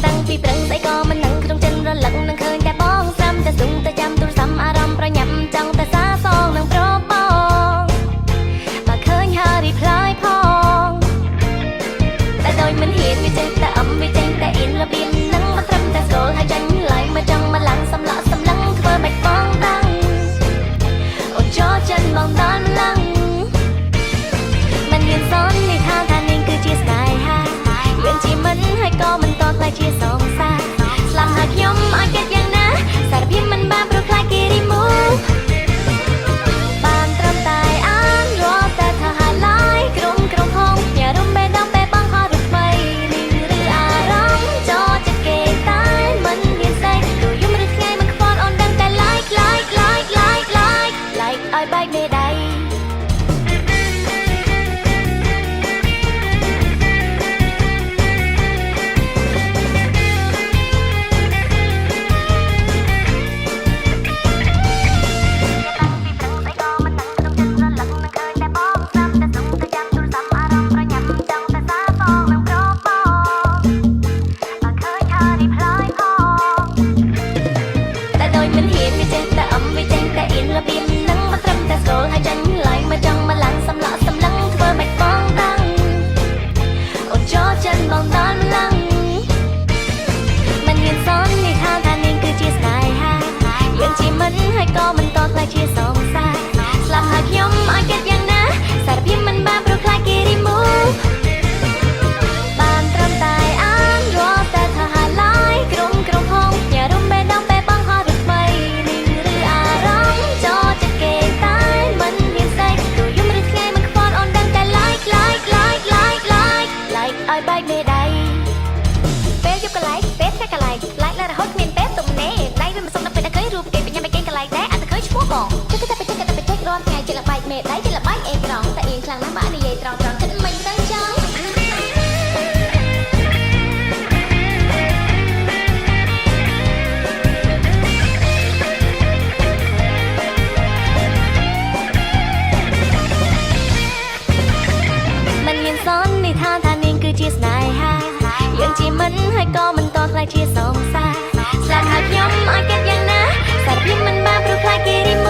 តាំងពីព្រឹងស្អីក៏មិននឹងក្នុងចិនរលឹកនឹងឃើញតែបងស្រាំតែស៊ុំតែចាំទូរស័ព្ទអារម្មណ៍ប្រញាប់ចង់តែសារសងនឹងប្របងបើឃើញហើយ reply ផងតែដូចមិនហ៊ានវាចេះតែអំវាចេះតែអ៊ីនរបៀបនឹងមកត្រឹមតែស្គលហើយចាញ់ឡាយមកចង់មកឡើងសម្លក់សម្លឹងធ្វើបាច់បងដឹងអូនចូលចិនបងដល់ម្លឹងមិនមានសននេះថានាងគឺជាស្នេហាលឿនជាមិនហើយក៏មិនតខ្លាចជាសងសាស្លាប់ហើយខ្ញុំអាចគិតយ៉ាងណាសារភាពមិនបានព្រោះខ្លាចគេរីមូបានត្រឹមតែអានរាល់តែថាហាឡាយក្រុមផងញ៉ារំបេះដូងពេលបងខករូបថ្មីនេះឬអារម្មណ៍ចូលចិត្តគេតែមិនមានស្អីទោះយំឬថ្ងៃមិនខ្វល់អូនដឹងតែ like ឲ្យបែកមេដៃក៏មិនតខ្លាចជាសងសាស្លាប់ហើយខ្ញុំអាចគិតយ៉ាងណាសារភាពមិនបានព្រោះខ្លាចគេរីមូបានត្រឹមតែអានរាល់តែថាហាឡាយក្រុមផងញ៉ារំបេះដូងពេលបងខករូបថ្មីនេះឬអារម្មណ៍ចូលចិត្តគេតែមិនមានស្អីទោះយំឬថ្ងៃមិនខ្វល់អូនដឹងតែ like ឲ្យបែកមេដៃពេលយប់ក៏ like ពេលថ្ងៃក៏ like lạiរហូតគ្មានពេលទំនេរ like វាមិនសុំដល់ពេលតែឃើញរូបគេបញ្ញាគេកន្លែងដែរអត់ទៅឃើញឈ្មោះបងចុះតែពេចរាល់ថ្ងៃជាល្បែកមេដៃជាល្បែកអេក្រង់តែអៀងខ្លាំងណាស់បាននិយាយត្រង់ចិត្តមិនទៅចង់មិនមានសននេះថានាងគឺជាស្នេហាយើងជាមិនហើយក៏មិនតខ្លាចជាសងសាស្លាប់ហើយខ្ញុំអាចគិតយ៉ាងណាសារភាពមិនបានព្រោះខ្លាចគេរីម